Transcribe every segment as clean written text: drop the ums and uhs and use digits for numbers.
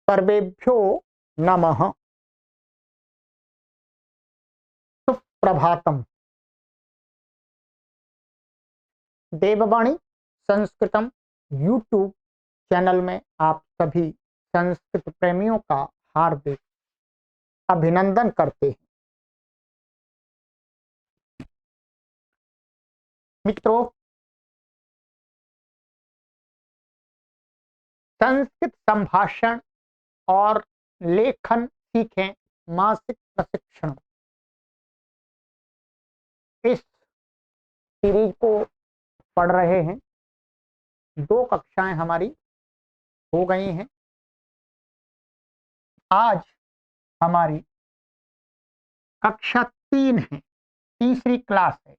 सर्वेभ्यो नमः। सुप्रभातम। देववाणी संस्कृतम YouTube channel में आप सभी संस्कृत प्रेमियों का हार्दिक अभिनंदन करते हैं। मित्रों, संस्कृत संभाषण और लेखन सीखें मासिक प्रशिक्षण, इस सीरीज को पढ़ रहे हैं। 2 कक्षाएं हमारी हो गई हैं। आज हमारी कक्षा 3 है, तीसरी क्लास है।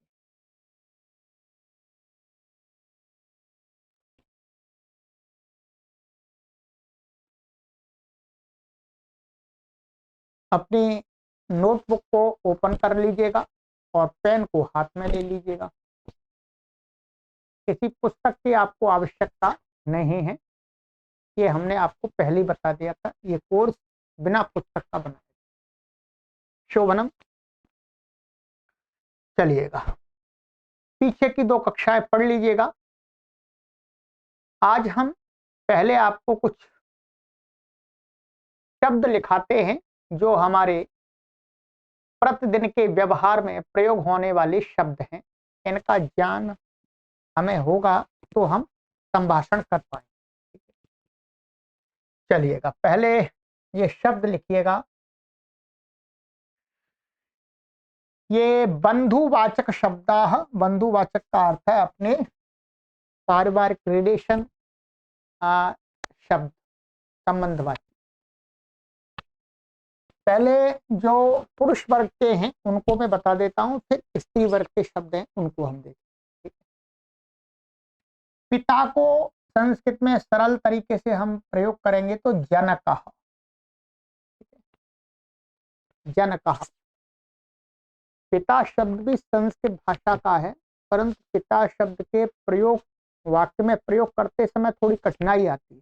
अपनी नोटबुक को ओपन कर लीजिएगा और पेन को हाथ में ले लीजिएगा। किसी पुस्तक की आपको आवश्यकता नहीं है, ये हमने आपको पहले ही बता दिया था। ये कोर्स बिना पुस्तक का बना है। शोभनम, चलिएगा पीछे की 2 कक्षाएं पढ़ लीजिएगा। आज हम पहले आपको कुछ शब्द लिखाते हैं जो हमारे प्रतिदिन के व्यवहार में प्रयोग होने वाले शब्द हैं। इनका ज्ञान हमें होगा तो हम संभाषण कर पाएंगे। चलिएगा पहले ये शब्द लिखिएगा। ये बंधुवाचक शब्दाः। बंधुवाचक का अर्थ है अपने पारिवारिक रिलेशन शब्द, संबंधवाचक। पहले जो पुरुष वर्ग के हैं उनको मैं बता देता हूं, फिर स्त्री वर्ग के शब्द हैं उनको हम देखें। पिता को संस्कृत में सरल तरीके से हम प्रयोग करेंगे तो जनकः। जनकः। पिता शब्द भी संस्कृत भाषा का है, परंतु पिता शब्द के प्रयोग वाक्य में प्रयोग करते समय थोड़ी कठिनाई आती है,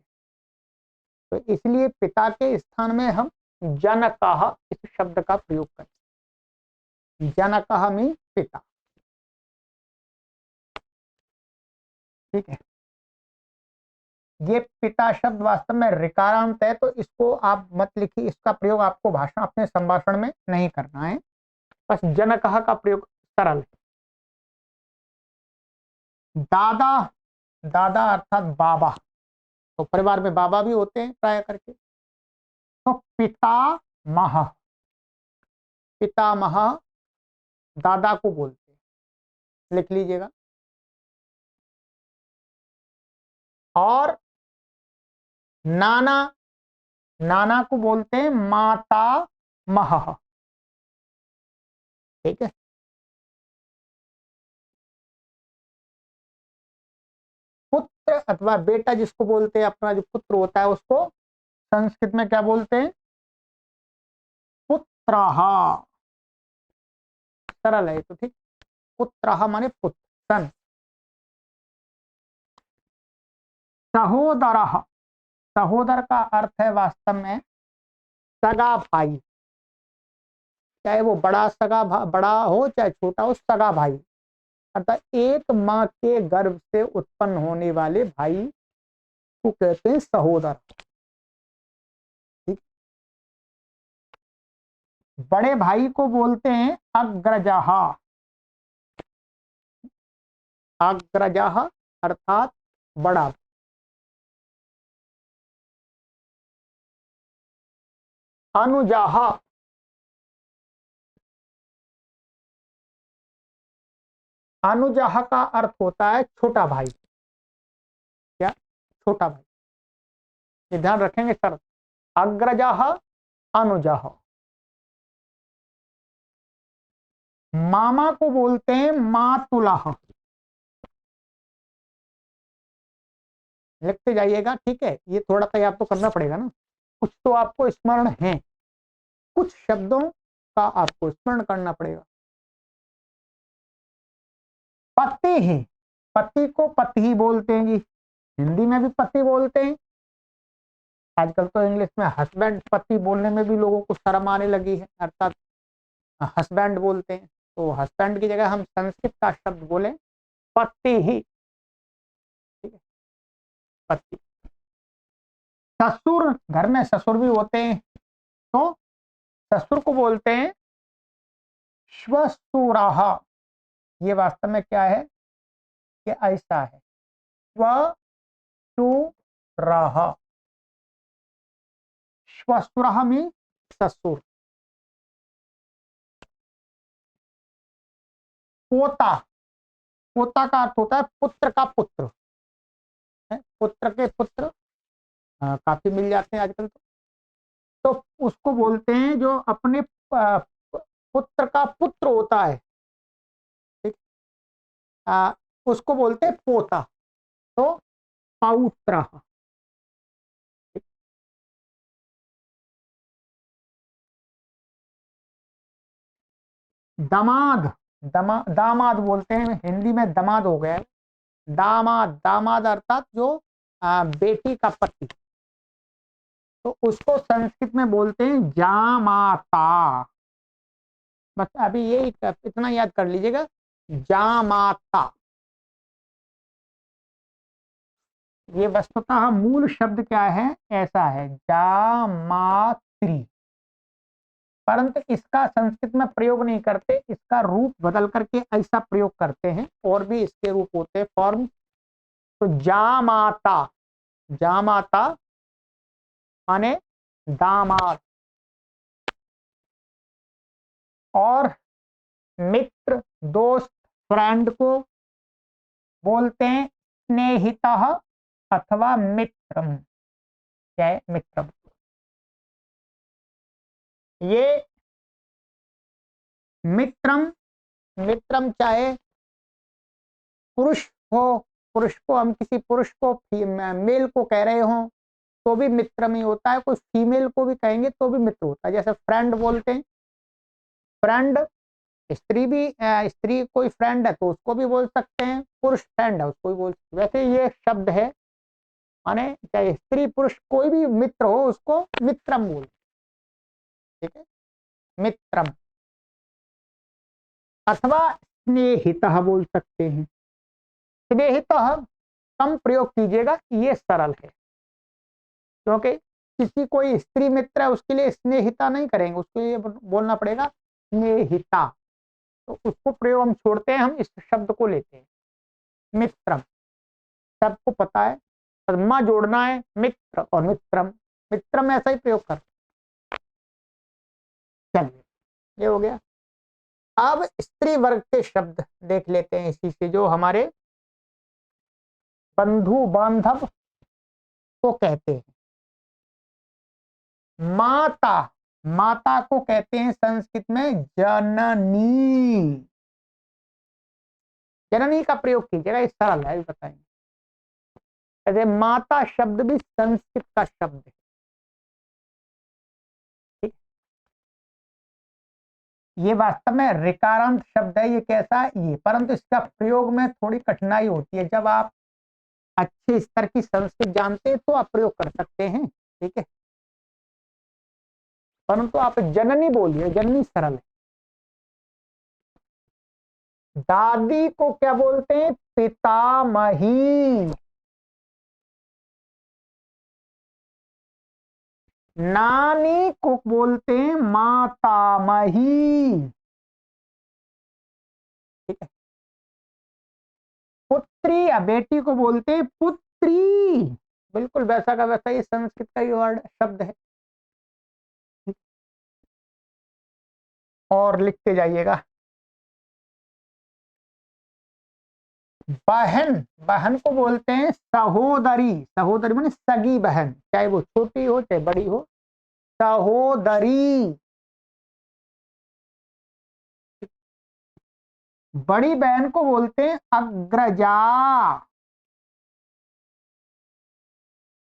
तो इसलिए पिता के स्थान में हम जनकः इस शब्द का प्रयोग करें। जनकः मीन्स पिता। ठीक है। ये पिता शब्द वास्तव में ऋकारांत है, तो इसको आप मत लिखिए। इसका प्रयोग आपको भाषण अपने संभाषण में नहीं करना है। बस जनकः का प्रयोग सरल है। दादा, दादा अर्थात बाबा, तो परिवार में बाबा भी होते हैं प्राय करके। तो पितामह, पितामह दादा को बोलते हैं, लिख लीजिएगा। और नाना, नाना को बोलते हैं माता मह। ठीक है। पुत्र अथवा बेटा जिसको बोलते हैं, अपना जो पुत्र होता है उसको संस्कृत में क्या बोलते हैं? पुत्रः। सरल है तो ठीक। पुत्रः माने पुत्र, सन। सहोदरः, सहोदर का अर्थ है वास्तव में सगा भाई, चाहे वो बड़ा हो चाहे छोटा हो, सगा भाई अर्थात एक माँ के गर्भ से उत्पन्न होने वाले भाई को कहते हैं सहोदर। ठीक। बड़े भाई को बोलते हैं अग्रजः। अग्रजः अर्थात बड़ा। अनुजः, अनुजः का अर्थ होता है छोटा भाई। क्या? छोटा भाई। ये ध्यान रखेंगे सर। अग्रजः, अनुजः। मामा को बोलते हैं मातुलः। लिखते जाइएगा। ठीक है। ये थोड़ा सा आपको करना पड़ेगा ना, कुछ तो आपको स्मरण है, कुछ शब्दों का आपको स्मरण करना पड़ेगा। पति ही, पति को पति ही बोलते हैं जी, हिंदी में भी पति बोलते हैं। आजकल तो इंग्लिश में हस्बैंड पति बोलने में भी लोगों को शर्म आने लगी है, अर्थात हस्बैंड बोलते हैं। तो हस्बैंड की जगह हम संस्कृत का शब्द बोले पति ही, ठीक है, पति। ससुर, घर में ससुर भी होते हैं, तो ससुर को बोलते हैं श्वशुरः। ये वास्तव में क्या है, ये ऐसा है, श्वशुरः। श्वशुरः मीन ससुर। पोता, पोता का अर्थ होता है पुत्र का पुत्र, है? पुत्र के पुत्र काफी मिल जाते हैं आजकल तो उसको बोलते हैं जो अपने पुत्र का पुत्र होता है, ठीक, उसको बोलते हैं पोता, तो पौत्र। दामाद, दामाद बोलते हैं, हिंदी में दामाद हो गया है। दामाद, दामाद अर्थात जो बेटी का पति, तो उसको संस्कृत में बोलते हैं जामाता। बस अभी ये इतना याद कर लीजिएगा, जामाता। ये वस्तुतः मूल शब्द क्या है, ऐसा है जामात्री, परंतु इसका संस्कृत में प्रयोग नहीं करते, इसका रूप बदल करके ऐसा प्रयोग करते हैं, और भी इसके रूप होते हैं, फॉर्म। तो जामाता, जामाता माने दामाद। और मित्र, दोस्त, फ्रेंड को बोलते हैं स्नेहितः अथवा मित्रम। क्या है, मित्रम। ये मित्रम, मित्रम चाहे पुरुष हो, पुरुष को हम किसी पुरुष को मेल को कह रहे हो तो भी मित्रम ही होता है, कोई फीमेल को भी कहेंगे तो भी मित्र होता है। जैसे फ्रेंड बोलते हैं, फ्रेंड, स्त्री भी स्त्री कोई फ्रेंड है तो उसको भी बोल सकते हैं, पुरुष फ्रेंड है उसको भी बोल सकते हैं। वैसे ये शब्द है, माने चाहे स्त्री पुरुष कोई भी मित्र हो उसको मित्रम बोल, ठीक है, मित्रम। अथवा स्नेहितः बोल सकते हैं। स्नेहितः कम प्रयोग कीजिएगा, ये सरल है, क्योंकि किसी कोई स्त्री मित्र है उसके लिए स्नेहिता नहीं करेंगे, उसको ये बोलना पड़ेगा स्नेहिता। तो उसको प्रयोग हम छोड़ते हैं, हम इस शब्द को लेते हैं मित्रम। सबको पता है, माँ जोड़ना है, मित्र और मित्रम, मित्रम ऐसा ही प्रयोग कर। चलिए, ये हो गया। अब स्त्री वर्ग के शब्द देख लेते हैं इसी से, जो हमारे बंधु बांधव को कहते हैं। माता, माता को कहते हैं संस्कृत में जननी। जननी का प्रयोग कीजिएगा, ये सरल है, बताएंगे। अरे माता शब्द भी संस्कृत का शब्द है, ठीक। ये वास्तव में ऋकारांत शब्द है, ये कैसा है ये, परंतु इसका प्रयोग में थोड़ी कठिनाई होती है। जब आप अच्छे स्तर की संस्कृत जानते हैं तो आप प्रयोग कर सकते हैं, ठीक है, परंतु आप जननी बोलिए, जननी सरल है। दादी को क्या बोलते हैं, पितामही। नानी को बोलते हैं मातामही, ठीक है। पुत्री या बेटी को बोलते हैं पुत्री, बिल्कुल वैसा का वैसा ही संस्कृत का ही वर्ड शब्द है। और लिखते जाइएगा। बहन, बहन को बोलते हैं सहोदरी, सहोदरी माने सगी बहन, चाहे वो छोटी हो चाहे बड़ी हो, सहोदरी। बड़ी बहन को बोलते हैं अग्रजा,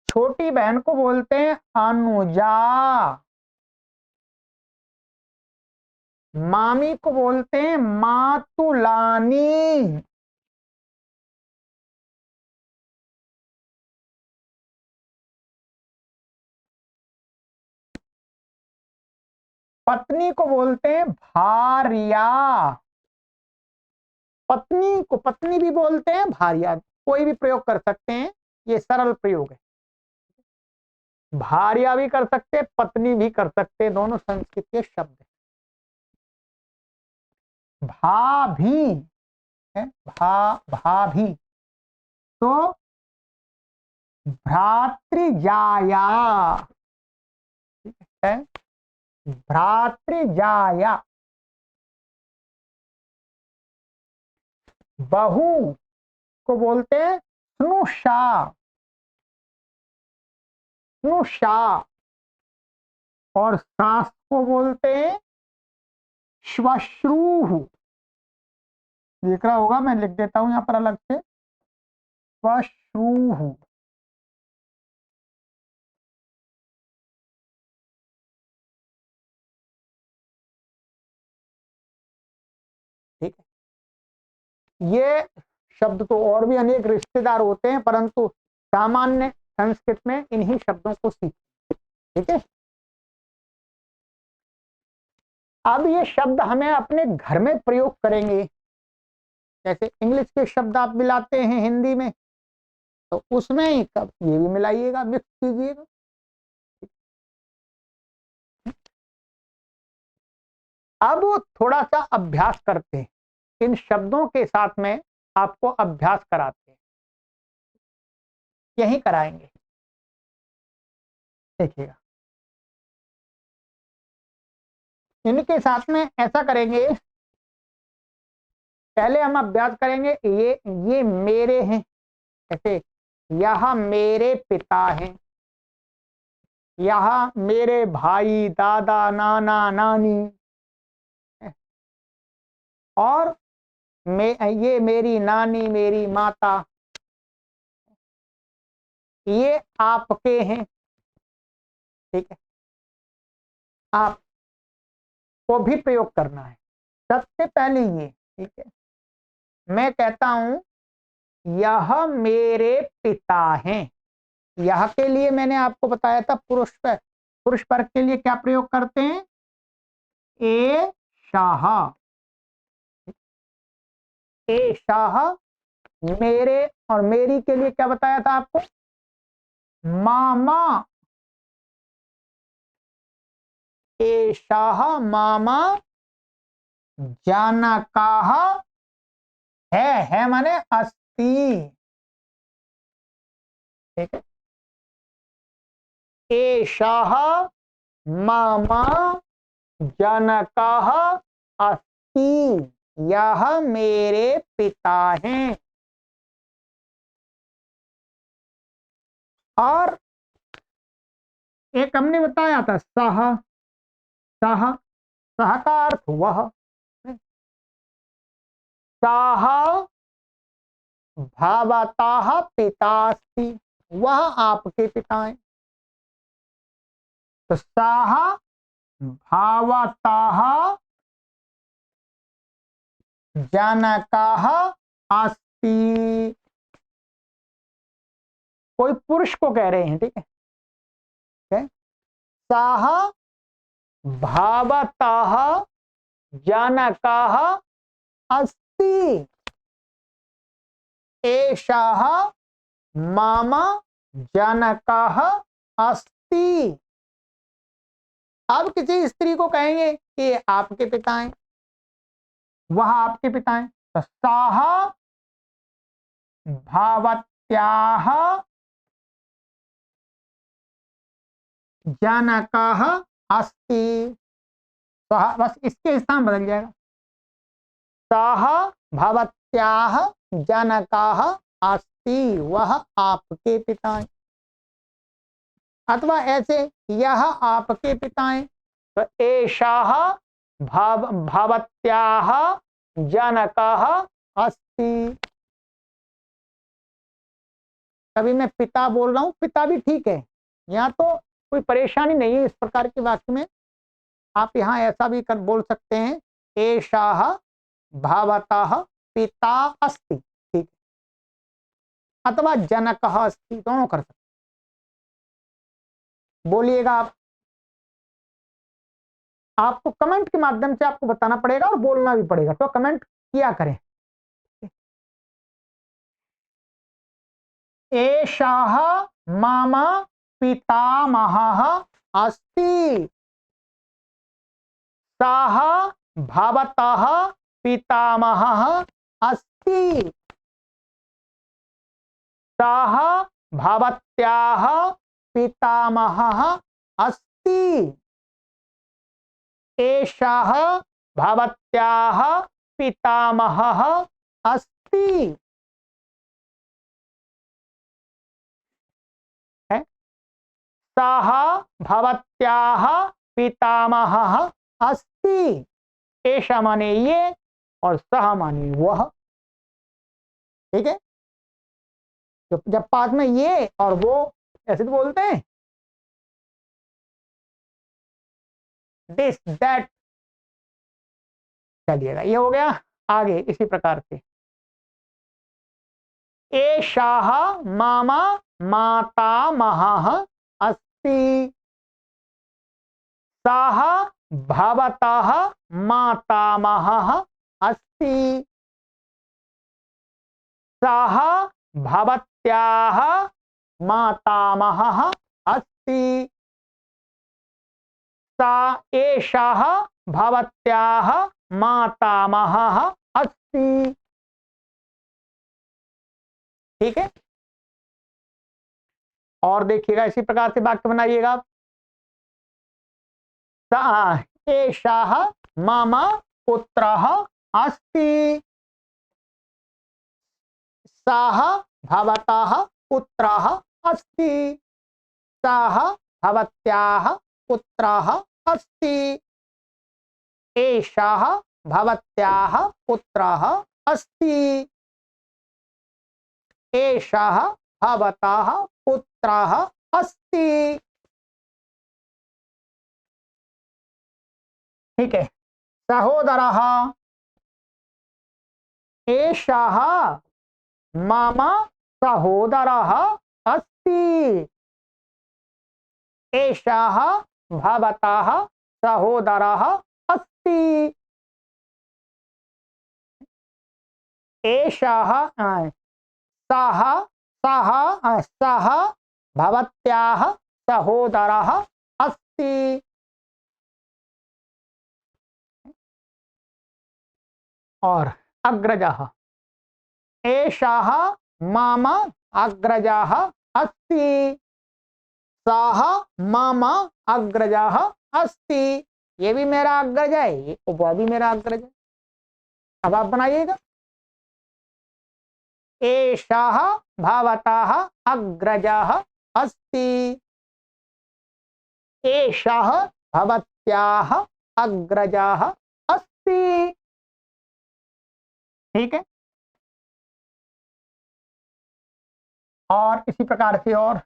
छोटी बहन को बोलते हैं अनुजा, मामी को बोलते हैं मातुलानी, पत्नी को बोलते हैं भार्या। पत्नी को पत्नी भी बोलते हैं, भार्या, कोई भी प्रयोग कर सकते हैं, ये सरल प्रयोग है। भार्या भी कर सकते, पत्नी भी कर सकते, दोनों संस्कृत के शब्द हैं। भाभी है, भाभी, तो भ्रातृजाया है, भ्रातृजाया। बहू को बोलते हैं स्नुषा, स्नुषा। और सास को बोलते हैं श्वश्रूः। देख रहा होगा, मैं लिख देता हूं यहां पर अलग से, श्वश्रूः। ठीक है, ये शब्द तो और भी अनेक रिश्तेदार होते हैं, परंतु सामान्य संस्कृत में इन्हीं शब्दों को सीखते। ठीक है, अब ये शब्द हमें अपने घर में प्रयोग करेंगे। जैसे इंग्लिश के शब्द आप मिलाते हैं हिंदी में, तो उसमें ही कब ये भी मिलाइएगा, मिक्स कीजिएगा। अब थोड़ा सा अभ्यास करते हैं, इन शब्दों के साथ में आपको अभ्यास कराते हैं, यही कराएंगे। देखिएगा, इनके साथ में ऐसा करेंगे, पहले हम अभ्यास करेंगे, ये मेरे हैं, ऐसे, यह मेरे पिता हैं, यह मेरे भाई, दादा, नाना, नानी, और ये मेरी नानी, मेरी माता, ये आपके हैं। ठीक है, आपको भी प्रयोग करना है। सबसे पहले ये, ठीक है, मैं कहता हूं यह मेरे पिता हैं। यह के लिए मैंने आपको बताया था पुरुष पर, पुरुष वर्ग के लिए क्या प्रयोग करते हैं, ए शाह, ए शाह। मेरे और मेरी के लिए क्या बताया था आपको, मामा, ए शाह मामा। जानकाह, है माने अस्ति। ठीक है, ए शाह मामा जनकाह अस्ति, यह मेरे पिता हैं। और एक हमने बताया था सह, सह, सह का अर्थ वह, सह भावतः पितास्ति, वह आपके पिता हैं। तो सह भावतः जनकः अस्ति, कोई पुरुष को कह रहे हैं। ठीक है, सह भावतः जनकः अस्ति, एषः मम जनकः अस्ति। अब किसी स्त्री को कहेंगे कि ये आपके पिता हैं, वह आपके पिता हैं, तो सह भावत्याः जनकः अस्ति। बस इसके स्थान बदल जाएगा, सह भवत्याः जनकः अस्ति, वह आपके पिता हैं। अथवा ऐसे, यह आपके पिता हैं, तो एषः भवत्याः जनकः अस्ति। कभी मैं पिता बोल रहा हूं, पिता भी ठीक है, यहाँ तो कोई परेशानी नहीं है इस प्रकार के वाक्य में। आप यहाँ ऐसा भी कर बोल सकते हैं, एषः भवतः पिता अस्ति। ठीक, अथवा जनकः अस्ति, दोनों कर सकते। बोलिएगा आप, आपको कमेंट के माध्यम से आपको बताना पड़ेगा और बोलना भी पड़ेगा, तो कमेंट किया करें। एषः मम पितामहः अस्ति। सः भवतः पितामहः अस्ति। सः भवत्याः पितामहः अस्ति। एषः भवत्याः पितामहः अस्ति। सः भवत्याः पितामहः अस्ति। एषा माने ये और सह माने वह। ठीक है, जब पास में ये और वो ऐसे तो बोलते हैं, दिस दैट। चलिएगा, ये हो गया। आगे इसी प्रकार से एषः मम मातामहः अस्ति। सः भवतः मातामहः अस्ति। सः भवत्याः मातामहः अस्ति। सा एषः भवत्याः मातामहः अस्ति। ठीक है, और देखिएगा इसी प्रकार से वाक्य बनाइएगा। एषः मम पुत्रः अस्ति। सः भवतः पुत्रः अस्ति। सः भवत्याः पुत्रः अस्ति। एषः भवत्याः पुत्रः अस्ति। एषः भवतः पुत्रः अस्ति। ठीक है, सहोदरः। एषः मम सहोदरः अस्ति। एषः भवतः सहोदरः अस्ति। एषः सः भवत्याः सहोदरः अस्ति। और अग्रजः। एषः मम अग्रजः अस्ति। सः मम अग्रजः अस्ति। ये भी मेरा अग्रज है, वह भी मेरा अग्रज है। अब आप बनाइएगा। एषः भवतः अग्रजः अस्ति। एषः भवत्याः अग्रजः अस्ति। ठीक है, और इसी प्रकार से और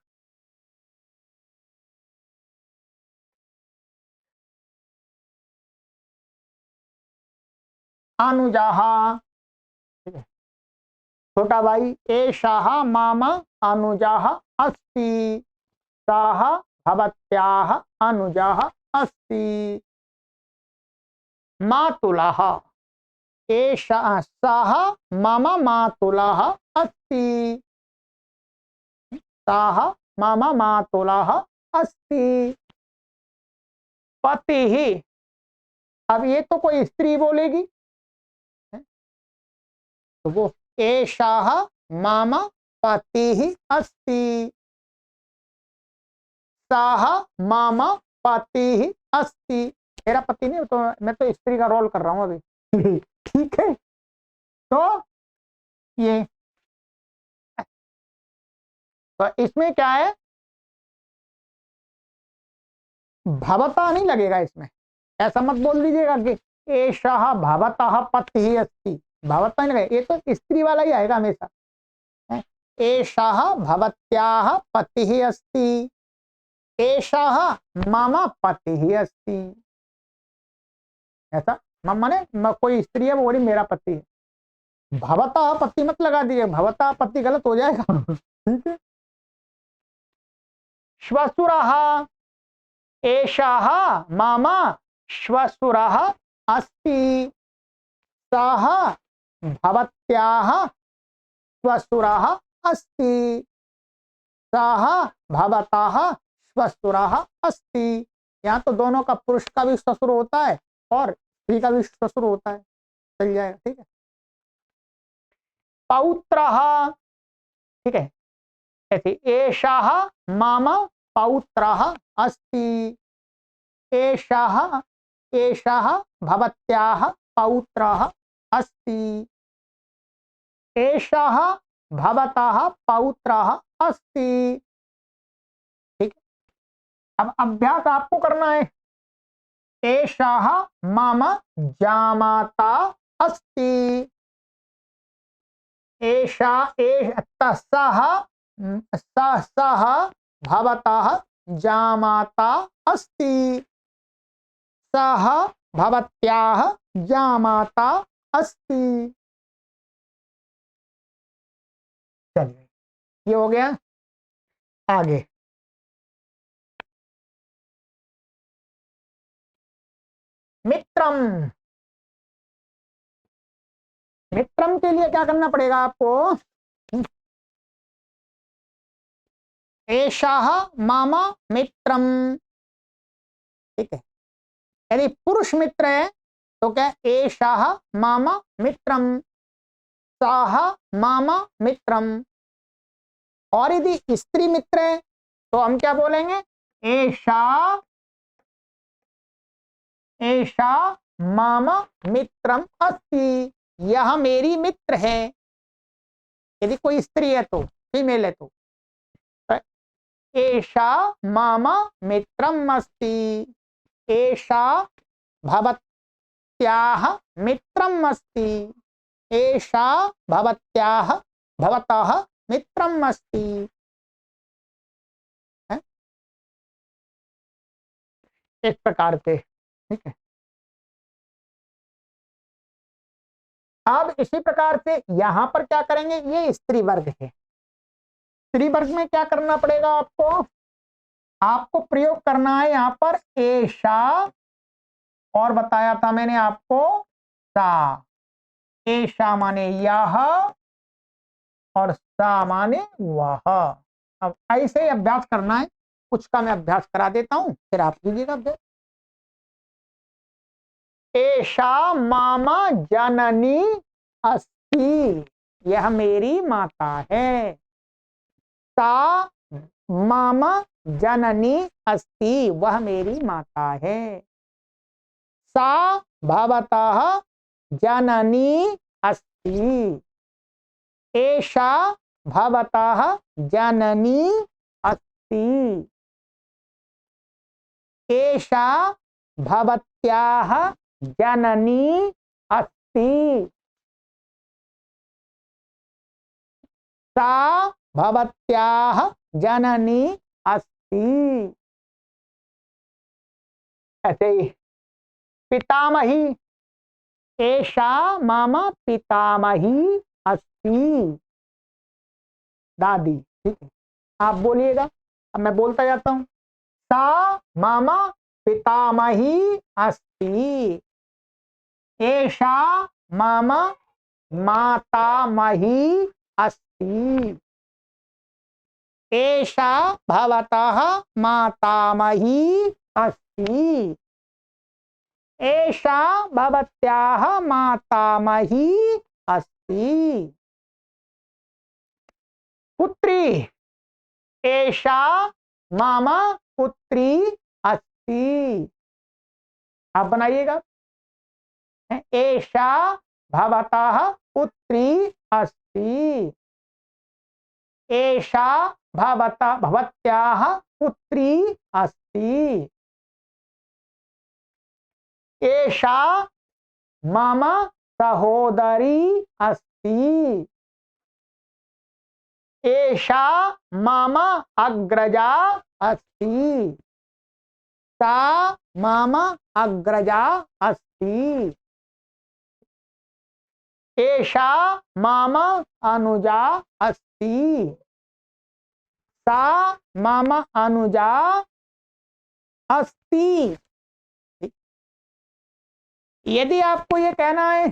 अनुजः। छोटा भाई। एषः मम अनुजः अस्ति। सः भवत्याः अनुजः अस्ति। मातुलः। सः मम मातुलः अस्ति। सः मम मातुलः अस्ति। पतिः। अब ये तो कोई स्त्री बोलेगी, तो वो एषः मम पतिः अस्ति। सः मम पतिः अस्ति। मेरा पति नहीं, तो मैं तो स्त्री का रोल कर रहा हूं अभी। ठीक है, तो ये तो इसमें क्या है, भवता नहीं लगेगा इसमें। ऐसा मत बोल दीजिएगा कि एषः भवतः पतिः अस्ति, भवता नहीं लगेगा, ये तो स्त्री वाला ही आएगा हमेशा। एषः भवत्याः पतिः अस्ति। एषः मम पतिः अस्ति। ऐसा माने कोई स्त्री है, वो बोली मेरा पति है। भवता पति मत लगा दीजिए, भवता पति गलत हो जाएगा। ठीक है। श्वशुरः। एषः मम श्वशुरः अस्ति। सः भवत्याः श्वशुरः अस्ति। सः भवतः श्वशुरः अस्ति। यहाँ तो दोनों का, पुरुष का भी ससुर होता है और स्त्री का भी ससुर होता है, चल जाएगा। ठीक है। पौत्रः, ठीक है, ऐसे एषः मम पौत्रः अस्ति। एषः एषः भवत्याः पौत्रः अस्ति। एषः भवतः पौत्रः अस्ति। ठीक है। अब अभ्यास आपको करना है। एषः मम जामाता अस्ति। सः भवतः जामाता अस्ति। सः भवत्याः जामाता अस्ति। चलिए, ये हो गया। आगे मित्रम। मित्रम के लिए क्या करना पड़ेगा आपको? एषः मम मित्रम। ठीक है। यदि पुरुष मित्र है तो क्या? एषः मम मित्रम, सः मम मित्रम। और यदि स्त्री मित्र है तो हम क्या बोलेंगे? एषा मम मित्रम अस्ति। यह मेरी मित्र है। यदि कोई स्त्री है तो, फीमेल है तो एषा मम मित्रम अस्ति। एषा भवत्याः मित्रम अस्ति। एषा भवतः मित्रम अस्ति। इस प्रकार से। ठीक है। अब इसी प्रकार से यहां पर क्या करेंगे? ये स्त्री वर्ग है। स्त्री वर्ग में क्या करना पड़ेगा आपको? आपको प्रयोग करना है यहां पर एषा, और बताया था मैंने आपको सा। एषा माने यह और सा माने वह। अब ऐसे ही अभ्यास करना है। कुछ का मैं अभ्यास करा देता हूं, फिर आप कीजिएगा अभ्यास। एषा मामा जननी अस्ति। यह मेरी माता है। सा मामा जननी अस्ति। वह मेरी माता है। सा भवतः जननी अस्ति। एषा भवतः जननी अस्ति। एषा भवत्याः जननी अस्ति। सा भवत्याः जननी अस्ति। ऐसे ही पितामही। एषा मम पितामही अस्ति। दादी। ठीक है। आप बोलिएगा, अब मैं बोलता जाता हूं। सा मम पितामही अस्ति। एषा मम मातामही अस्ति। एषा भवतः मातामही अस्ति। एषा भवत्याः मातामही अस्ति। पुत्री। एषा मम पुत्री अस्ति। आप बनाइएगा। एषा भवतः पुत्री अस्ति। एषा भवत्याः पुत्री अस्ति। एषा मम सहोदरी अस्ति। एषा मम अग्रजा अस्ति। सा मम अग्रजा अस्ति। एषा मम अनुजा अस्ति। सा मम अनुजा अस्ति। यदि आपको ये कहना है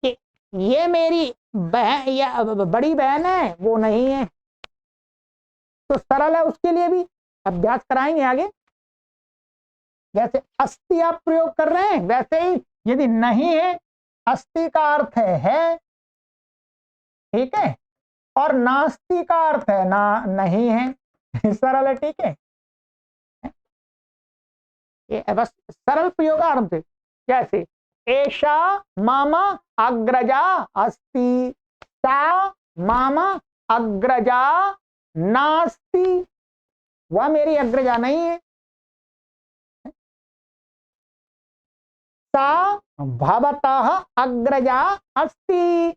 कि ये मेरी बहन या बड़ी बहन है, वो नहीं है, तो सरल है, उसके लिए भी अभ्यास कराएंगे आगे। जैसे अस्ति आप प्रयोग कर रहे हैं, वैसे ही यदि नहीं है, अस्ति का अर्थ है, ठीक है, और नास्ति का अर्थ है ना, नहीं है। सरल है, ठीक है। ये बस सरल प्रयोगार्थ। जैसे एषा मामा अग्रजा अस्ति, सा मामा अग्रजा नास्ति, वह मेरी अग्रजा नहीं है। सा भवतः अग्रजा अस्ति,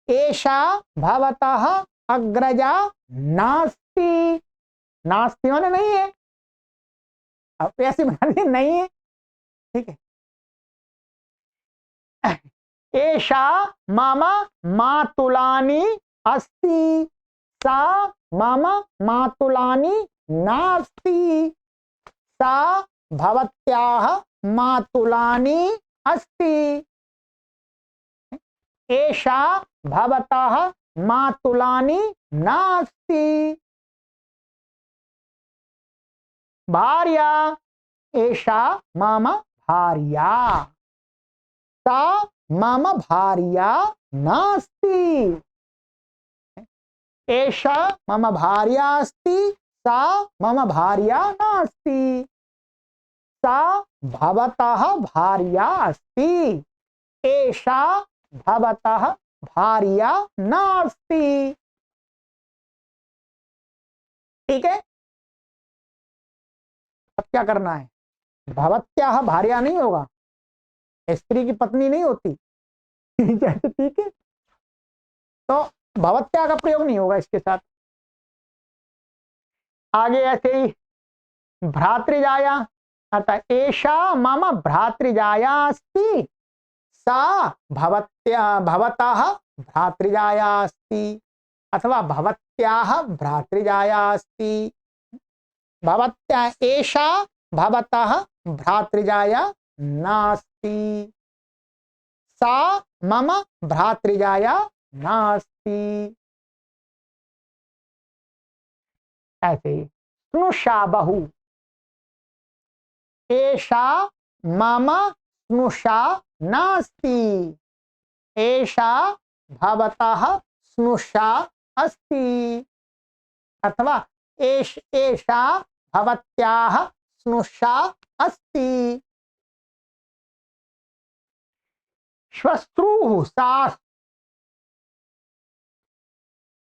एषा भवतः अग्रजा नास्ति, नास्ति माने नहीं है, अब ऐसे बता दिए नहीं है, ठीक है। एषा मम मातुलानी अस्ति, सा मम मातुलानी नास्ति, सा भवत्याः मातुलानी अस्ति, एषा भवतः मातुलानी नास्ति। भार्या, एषा मम भार्या, सा मम भार्या नास्ति, एषा मम भार्या अस्ति, सा मम भार्या नास्ति, सा भवतः भार्या अस्ति, एषा भवतः भार्या नास्ति, ठीक है। अब क्या करना है, भवत्याः भार्या नहीं होगा, स्त्री की पत्नी नहीं होती। ठीक है, तो भवत्या का प्रयोग नहीं होगा इसके साथ। आगे ऐसे ही भ्रातृजाया, अर्थात एषा मम भ्रातृजाया अस्ति, सा भवतः भ्रातृजाया अस्ति, अथवा भवत्याः भ्रातृजाया अस्ति, भवत्या एषा भवतः भ्रातृजाया नास्ति, सा मम भ्रातृजाया नास्ति। ऐसे ही स्नुषा बहु, एषा मम स्नुषा नास्ति, एषा भवतः स्नुषा अस्ति, अथवा एषा भवत्याः स्नुषा अस्ति। श्वश्रूः सा,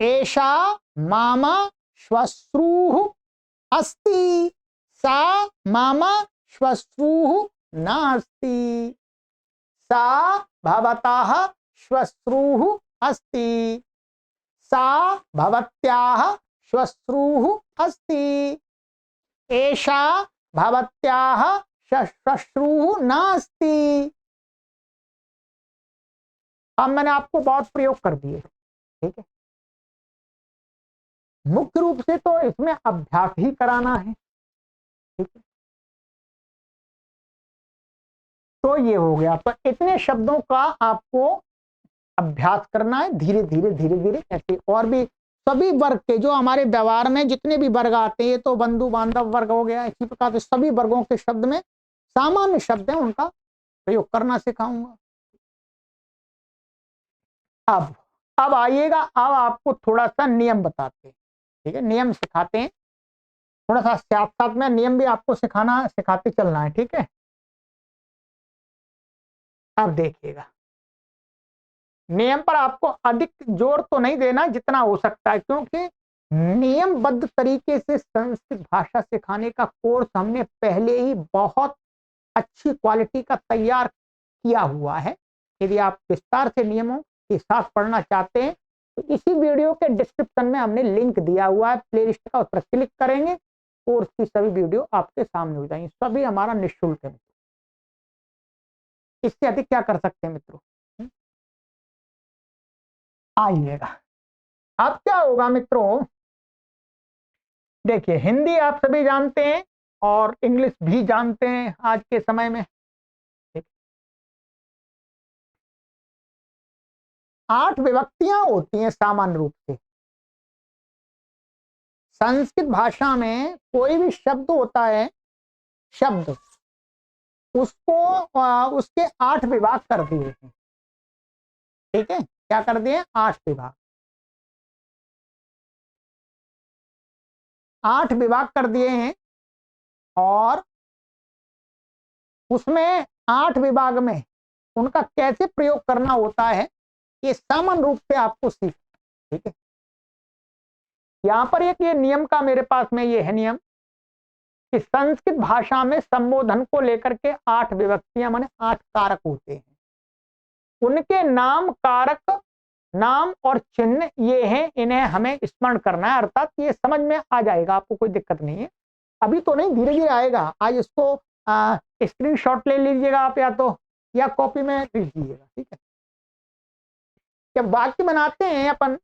एषा मम श्वश्रूः अस्ति, सा मम श्वश्रूः नास्ति, सा भवतः श्वश्रूः अस्ति, सा भवत्याः श्वश्रूः अस्ति, एषा भवत्याः श्वश्रूः नास्ति। अब मैंने आपको बहुत प्रयोग कर दिए, ठीक है। मुख्य रूप से तो इसमें अभ्यास ही कराना है, ठीक है। तो ये हो गया, तो इतने शब्दों का आपको अभ्यास करना है, धीरे धीरे धीरे धीरे। ऐसे और भी सभी वर्ग के, जो हमारे व्यवहार में जितने भी वर्ग आते हैं, तो बंधु बांधव वर्ग हो गया, इसी प्रकार से सभी वर्गों के शब्द में सामान्य शब्द है, उनका प्रयोग करना सिखाऊंगा। अब आइएगा, अब आपको थोड़ा सा नियम बताते हैं, ठीक है, नियम सिखाते हैं, थोड़ा सा साथ साथ में नियम भी आपको सिखाते चलना है, ठीक है। अब देखिएगा, नियम पर आपको अधिक जोर तो नहीं देना जितना हो सकता है, क्योंकि नियमबद्ध तरीके से संस्कृत भाषा सिखाने का कोर्स हमने पहले ही बहुत अच्छी क्वालिटी का तैयार किया हुआ है। यदि आप विस्तार से नियमों के साथ पढ़ना चाहते हैं, तो इसी वीडियो के डिस्क्रिप्शन में हमने लिंक दिया हुआ है प्लेलिस्ट का, उस पर क्लिक करेंगे, कोर्स की सभी वीडियो आपके सामने हो जाएंगे, सभी हमारा निःशुल्क है। इससे अधिक क्या कर सकते हैं मित्रों। आइएगा, अब क्या होगा मित्रों, देखिए हिंदी आप सभी जानते हैं और इंग्लिश भी जानते हैं आज के समय में। 8 विभक्तियां होती हैं सामान्य रूप से। संस्कृत भाषा में कोई भी शब्द होता है, शब्द, उसको उसके 8 विभाग कर दिए हैं। ठीक है, क्या कर दिए? 8 विभाग, 8 विभाग कर दिए हैं। और उसमें 8 विभाग में उनका कैसे प्रयोग करना होता है ये सामान्य रूप से आपको सीख। ठीक है, यहां पर एक ये नियम का मेरे पास में ये है नियम कि संस्कृत भाषा में संबोधन को लेकर के 8 विभक्तियां माने 8 कारक होते हैं। उनके नाम, कारक, नाम और चिन्ह ये हैं, इन्हें हमें स्मरण करना है, अर्थात ये समझ में आ जाएगा, आपको कोई दिक्कत नहीं है। अभी तो नहीं, धीरे धीरे आएगा। आज इसको स्क्रीनशॉट ले लीजिएगा आप, या कॉपी में लिख लीजिएगा। ठीक है, जब वाक्य बनाते हैं अपन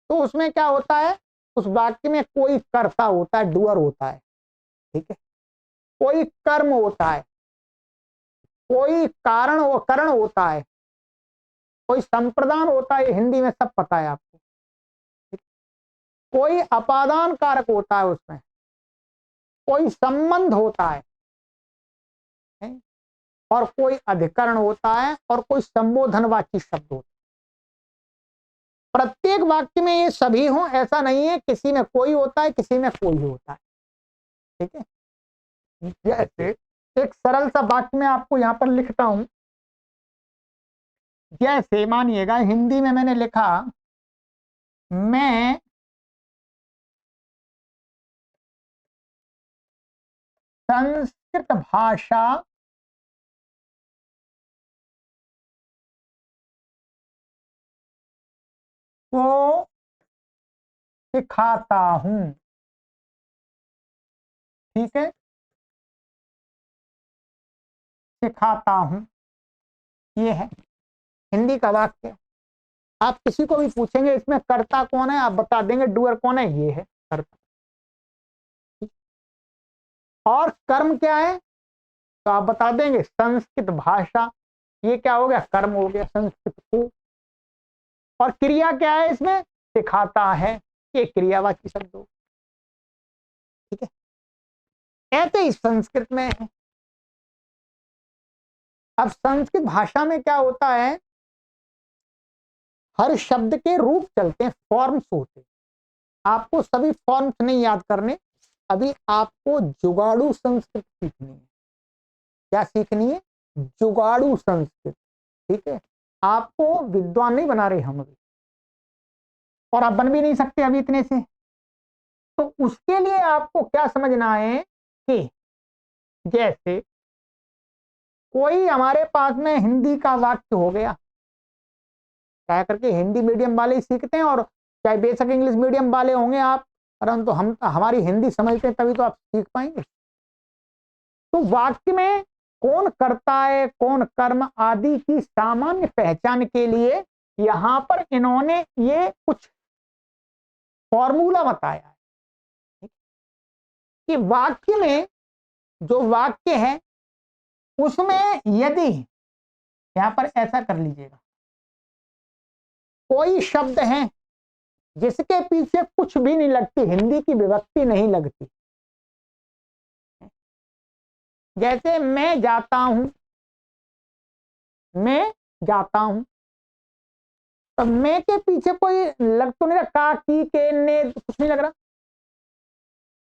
तो उसमें क्या होता है, उस वाक्य में कोई कर्ता होता है, डूअर होता है। ठीक है, कोई कर्म होता है, कोई करण होता है, कोई संप्रदान होता है, हिंदी में सब पता है आपको। कोई अपादान कारक होता है उसमें, कोई संबंध होता है, और कोई अधिकरण होता है, और कोई संबोधनवाची शब्द होता है। प्रत्येक वाक्य में ये सभी हों ऐसा नहीं है, किसी में कोई होता है, किसी में कोई होता है। ठीक है, जैसे एक सरल सा वाक्य में आपको यहां पर लिखता हूं। जैसे मानिएगा हिंदी में मैंने लिखा, मैं संस्कृत भाषा को सिखाता हूं। ठीक है, सिखाता हूं, ये है हिंदी का वाक्य। आप किसी को भी पूछेंगे इसमें कर्ता कौन है, आप बता देंगे डूअर कौन है, ये है कर्ता। और कर्म क्या है तो आप बता देंगे संस्कृत भाषा, ये क्या हो गया, कर्म हो गया संस्कृत को। और क्रिया क्या है इसमें, सिखाता है, ये क्रियावाची शब्द हो। ठीक है, ऐसे ही संस्कृत में है। अब संस्कृत भाषा में क्या होता है, हर शब्द के रूप चलते हैं, फॉर्म्स होते हैं। आपको सभी फॉर्म्स नहीं याद करने, अभी आपको जुगाड़ू संस्कृत सीखनी है। क्या सीखनी है, जुगाड़ू संस्कृत। ठीक है, आपको विद्वान नहीं बना रहे हम अभी, और आप बन भी नहीं सकते अभी इतने से। तो उसके लिए आपको क्या समझना है कि जैसे कोई हमारे पास में हिंदी का वाक्य हो गया, क्या करके हिंदी मीडियम वाले ही सीखते हैं, और चाहे बेशक इंग्लिश मीडियम वाले होंगे आप, परंतु हम हमारी हिंदी समझते हैं तभी तो आप सीख पाएंगे। तो वाक्य में कौन करता है, कौन कर्म आदि की सामान्य पहचान के लिए यहां पर इन्होंने ये कुछ फॉर्मूला बताया है कि वाक्य में जो वाक्य है उसमें यदि, यहां पर ऐसा कर लीजिएगा, कोई शब्द है जिसके पीछे कुछ भी नहीं लगती, हिंदी की विभक्ति नहीं लगती, जैसे मैं जाता हूं, मैं जाता हूं, तो मैं के पीछे कोई लग तो नहीं रहा, का, की, के, ने, कुछ नहीं लग रहा,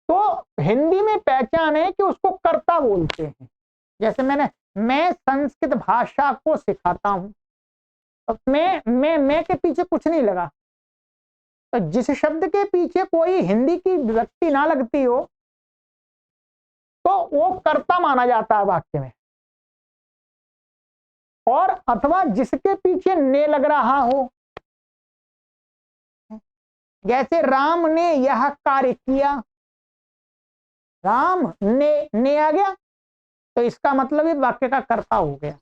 तो हिंदी में पहचान है कि उसको कर्ता बोलते हैं। जैसे मैं संस्कृत भाषा को सिखाता हूं, तो मैं के पीछे कुछ नहीं लगा, तो जिस शब्द के पीछे कोई हिंदी की विभक्ति ना लगती हो तो वो कर्ता माना जाता है वाक्य में। और अथवा जिसके पीछे ने लग रहा हो, जैसे राम ने यह कार्य किया, राम ने आ गया तो इसका मतलब ये वाक्य का कर्ता हो गया।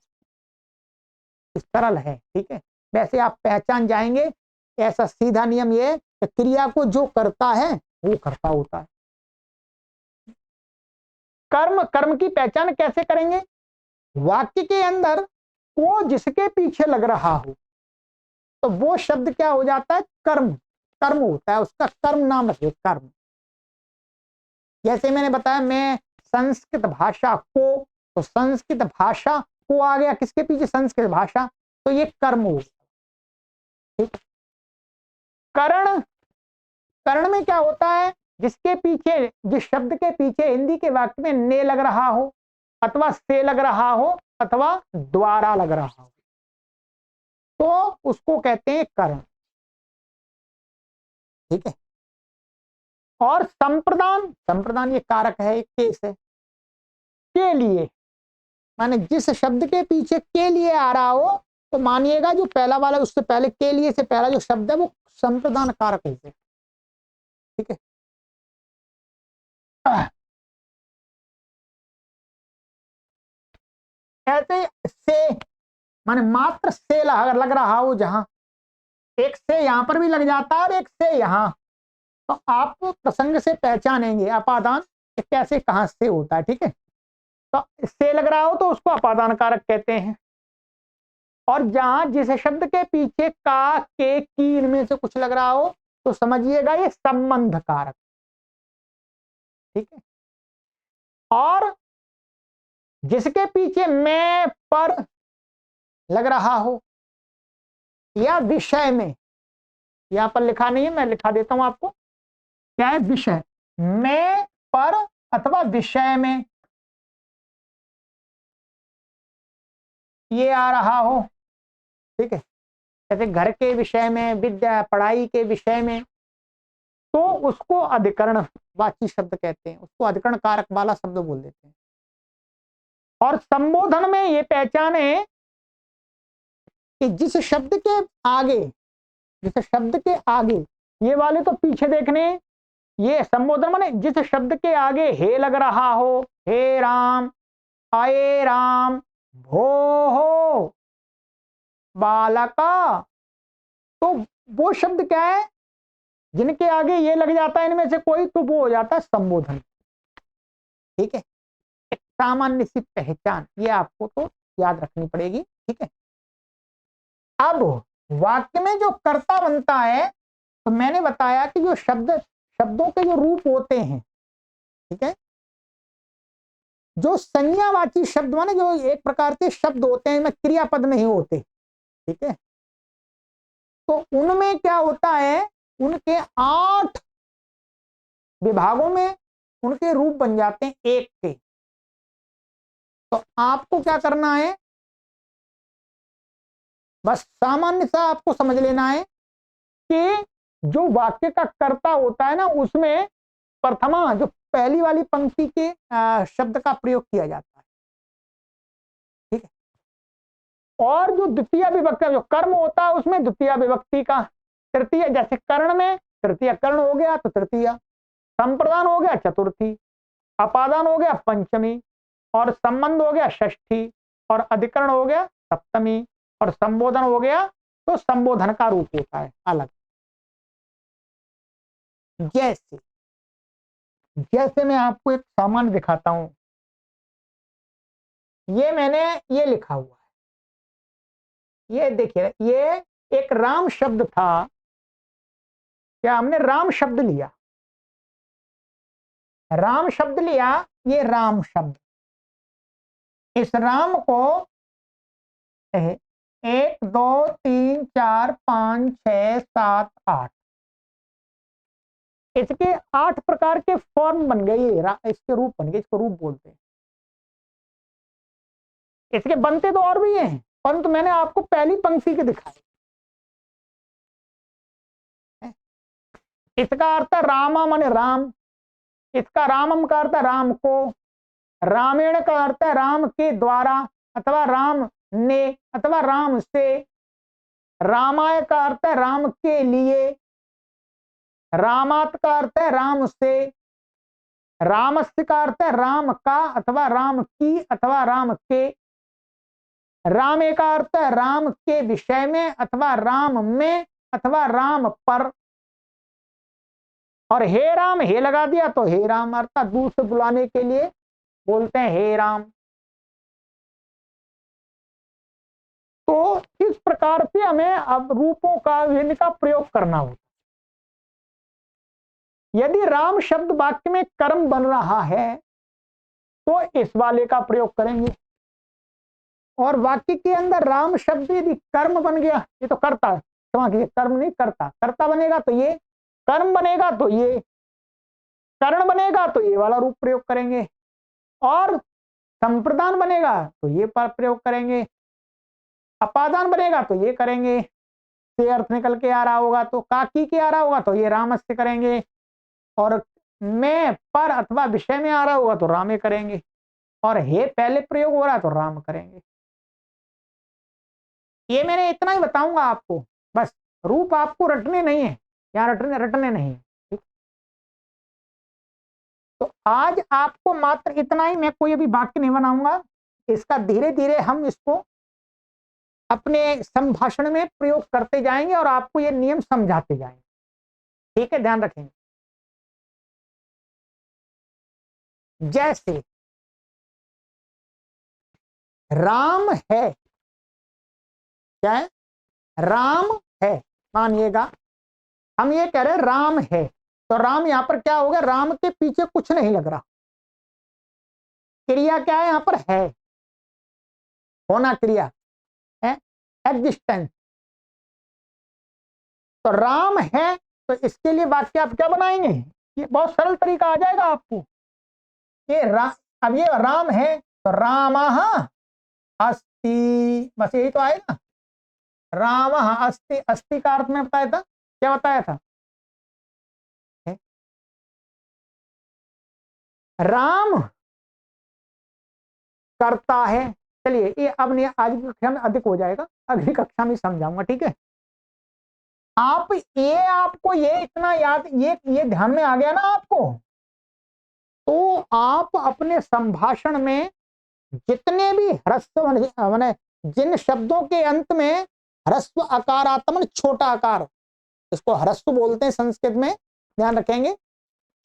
इस सरल है। ठीक है, वैसे आप पहचान जाएंगे, ऐसा सीधा नियम ये है कि क्रिया को जो करता है वो कर्ता होता है। कर्म, कर्म की पहचान कैसे करेंगे? वाक्य के अंदर को जिसके पीछे लग रहा हो तो वो शब्द क्या हो जाता है? कर्म। कर्म होता है, उसका कर्म नाम रखिए, कर्म। जैसे मैंने बताया, मैं संस्कृत भाषा को, तो संस्कृत भाषा को आ गया किसके पीछे? संस्कृत भाषा, तो ये कर्म हो। ठीक। करण, करण में क्या होता है? जिसके पीछे, जिस शब्द के पीछे हिंदी के वाक्य में ने लग रहा हो, अथवा से लग रहा हो, अथवा द्वारा लग रहा हो, तो उसको कहते हैं करण। ठीक है। और संप्रदान, संप्रदान ये कारक है, एक केस है। के लिए, माने जिस शब्द के पीछे के लिए आ रहा हो तो मानिएगा जो पहला वाला, उससे पहले के लिए से पहला जो शब्द है वो संप्रदान कारक होते हैं। ठीक है। ऐसे से, माने मात्र से अगर लग रहा हो, जहां एक से यहां पर भी लग जाता है और एक से यहां, तो आप प्रसंग से पहचानेंगे अपादान कैसे, कहां से होता है। ठीक है। तो से लग रहा हो तो उसको अपादान कारक कहते हैं। और जहां जिस शब्द के पीछे का, के, की, इनमें से कुछ लग रहा हो तो समझिएगा ये संबंध कारक। ठीक है। और जिसके पीछे मैं, पर लग रहा हो, या विषय में, यहां पर लिखा नहीं है, मैं लिखा देता हूं आपको, क्या है? विषय में, पर अथवा विषय में ये आ रहा हो। ठीक है। जैसे घर के विषय में, विद्या पढ़ाई के विषय में, तो उसको अधिकरण वाची शब्द कहते हैं, उसको अधिकरण कारक वाला शब्द बोल देते हैं। और संबोधन में ये पहचान है कि जिस शब्द के आगे, जिस शब्द के आगे, ये वाले तो पीछे देखने, ये संबोधन माने जिस शब्द के आगे हे लग रहा हो, हे राम, आए राम, भो हो, बालका, तो वो शब्द क्या है? जिनके आगे ये लग जाता है इनमें से कोई, तो वो हो जाता है संबोधन। ठीक है। एक सामान्य सी पहचान ये आपको तो याद रखनी पड़ेगी। ठीक है। अब वाक्य में जो कर्ता बनता है, तो मैंने बताया कि जो शब्दों के जो रूप होते हैं, ठीक है, जो संज्ञावाची शब्द माने जो एक प्रकार के शब्द होते हैं, में क्रियापद नहीं होते। ठीक है। तो उनमें क्या होता है? उनके 8 विभागों में उनके रूप बन जाते हैं एक के। तो आपको क्या करना है? बस सामान्य सा आपको समझ लेना है कि जो वाक्य का कर्ता होता है ना, उसमें प्रथमा जो पहली वाली पंक्ति के शब्द का प्रयोग किया जाता है। ठीक है। और जो द्वितीय विभक्ति, जो कर्म होता है उसमें द्वितीय विभक्ति का तृतीय, जैसे कर्ण में तृतीय कर्ण हो गया तो तृतीय, संप्रदान हो गया चतुर्थी, अपादान हो गया पंचमी, और संबंध हो गया षष्ठी, और अधिकरण हो गया सप्तमी, और संबोधन हो गया तो संबोधन का रूप होता है अलग। जैसे जैसे मैं आपको एक सामान्य दिखाता हूं, ये मैंने ये लिखा हुआ है, ये देखिए, ये एक राम शब्द था। क्या हमने राम शब्द लिया? राम शब्द लिया, ये राम शब्द, इस राम को 1 2 3 4 5 6 7 8, इसके 8 प्रकार के फॉर्म बन गए, इसके रूप बन गए, इसको रूप बोलते हैं। इसके बनते तो और भी हैं, परंतु मैंने आपको पहली पंक्ति के दिखाए। इसका अर्थ है रामा माने राम, इसका रामम का अर्थ है राम को, रामेण का अर्थ है राम के द्वारा, अथवा राम ने, अथवा राम से, रामाय का अर्थ है राम के लिए, रामात का अर्थ है राम से, रामस्य का अर्थ है राम का, अथवा राम की, अथवा राम के, रामे का अर्थ है राम के विषय में, अथवा राम में, अथवा राम पर, और हे राम, हे लगा दिया तो हे राम, अर्थात दूर से बुलाने के लिए बोलते हैं हे राम। तो इस प्रकार से हमें अब रूपों का इनका प्रयोग करना होता। यदि राम शब्द वाक्य में कर्म बन रहा है तो इस वाले का प्रयोग करेंगे, और वाक्य के अंदर राम शब्द यदि कर्म बन गया, ये तो करता है, क्षमा कीजिए, कर्म नहीं करता, कर्ता बनेगा तो ये, कर्म बनेगा तो ये, कर्ण बनेगा तो ये वाला रूप प्रयोग करेंगे, और संप्रदान बनेगा तो ये पर प्रयोग करेंगे, अपादान बनेगा तो ये करेंगे, से अर्थ निकल के आ रहा होगा तो काकी के आ रहा होगा तो ये रामस्य करेंगे, और मैं पर अथवा विषय में आ रहा होगा तो रामे करेंगे, और हे पहले प्रयोग हो रहा है तो राम करेंगे। ये मैंने इतना ही बताऊंगा आपको, बस रूप आपको रटने नहीं है, यहाँ रटने रटने नहीं है, ठीक। तो आज आपको मात्र इतना ही, मैं कोई अभी वाक्य नहीं बनाऊंगा, इसका धीरे धीरे हम इसको अपने संभाषण में प्रयोग करते जाएंगे और आपको ये नियम समझाते जाएंगे, ठीक है, ध्यान रखेंगे। जैसे राम है, क्या है, राम है, मानिएगा हम ये कह रहे हैं राम है, तो राम यहां पर क्या हो गया, राम के पीछे कुछ नहीं लग रहा, क्रिया क्या है यहां पर, है, होना क्रिया है, एग्जिस्टेंस। तो राम है, तो इसके लिए वाक्य आप क्या बनाएंगे, ये बहुत सरल तरीका आ जाएगा आपको। ये अब ये राम है तो रामः अस्ति, बस यही तो आएगा, रामः अस्ति, अस्ति का अर्थ में बताया था, क्या बताया था, राम करता है। चलिए ये अब नहीं, आज की कक्षा में अधिक हो जाएगा, अगली कक्षा में समझाऊंगा, ठीक है। आप ये, आपको ये इतना याद, ये ध्यान में आ गया ना आपको, तो आप अपने संभाषण में जितने भी ह्रस्व माने जिन शब्दों के अंत में ह्रस्व अकारात्मक छोटा आकार, इसको ह्रस्व बोलते हैं संस्कृत में, ध्यान रखेंगे,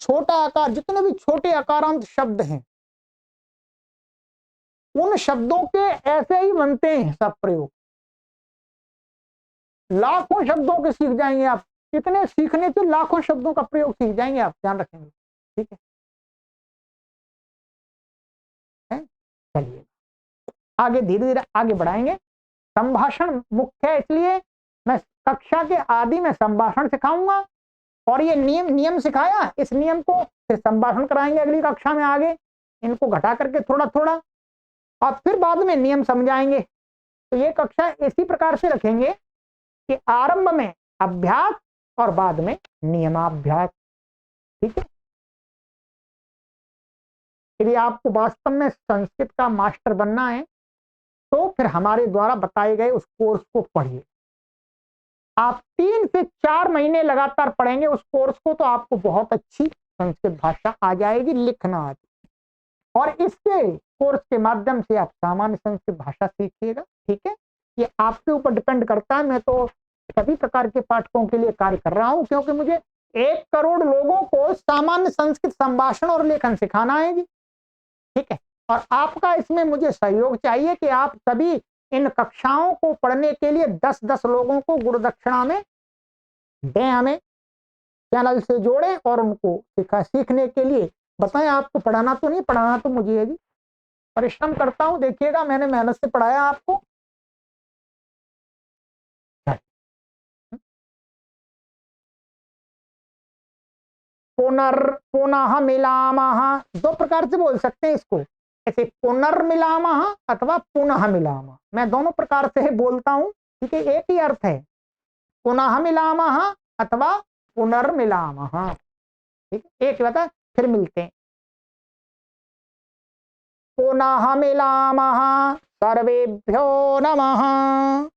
छोटा आकार, जितने भी छोटे आकारांत शब्द हैं उन शब्दों के ऐसे ही बनते हैं सब प्रयोग, लाखों शब्दों के सीख जाएंगे आप, कितने सीखने से लाखों शब्दों का प्रयोग सीख जाएंगे आप, ध्यान रखेंगे, ठीक है। चलिए आगे धीरे धीरे आगे बढ़ाएंगे। संभाषण मुख्य है, इसलिए मैं कक्षा के आदि में संभाषण सिखाऊंगा, और ये नियम सिखाया, इस नियम को फिर संभाषण कराएंगे अगली कक्षा में आगे, इनको घटा करके थोड़ा थोड़ा, और फिर बाद में नियम समझाएंगे। तो ये कक्षा इसी प्रकार से रखेंगे कि आरंभ में अभ्यास और बाद में नियमाभ्यास, ठीक है। यदि आपको वास्तव में संस्कृत का मास्टर बनना है तो फिर हमारे द्वारा बताए गए उस कोर्स को पढ़िए। आप 3 से 4 महीने लगातार पढ़ेंगे उस कोर्स को, तो आपको बहुत अच्छी संस्कृत भाषा आ जाएगी, लिखना आ जाएगी, और इसके कोर्स के माध्यम से आप सामान्य संस्कृत भाषा सीखिएगा, ठीक है। ये आपके ऊपर डिपेंड करता है, मैं तो सभी प्रकार के पाठकों के लिए कार्य कर रहा हूं, क्योंकि मुझे 1 करोड़ लोगों को सामान्य संस्कृत संभाषण और लेखन सिखाना है जी, ठीक है। और आपका इसमें मुझे सहयोग चाहिए कि आप सभी इन कक्षाओं को पढ़ने के लिए 10-10 लोगों को गुरुदक्षिणा में दें, हमें चैनल से जोड़ें और उनको सीखने के लिए बताएं। आपको पढ़ाना तो नहीं, पढ़ाना तो मुझे है जी, परिश्रम करता हूं, देखिएगा मैंने मेहनत से पढ़ाया आपको। पुनः मिलामः, 2 प्रकार से बोल सकते हैं इसको, ऐसे पुनर्मिलामः अथवा पुनः मिलामः, मैं दोनों प्रकार से बोलता हूं, ठीक है, एक ही अर्थ है, पुनः मिलामः अथवा पुनर्मिलामः, ठीक है, एक बता, फिर मिलते हैं। पुनः मिलामः, सर्वेभ्यो नमः।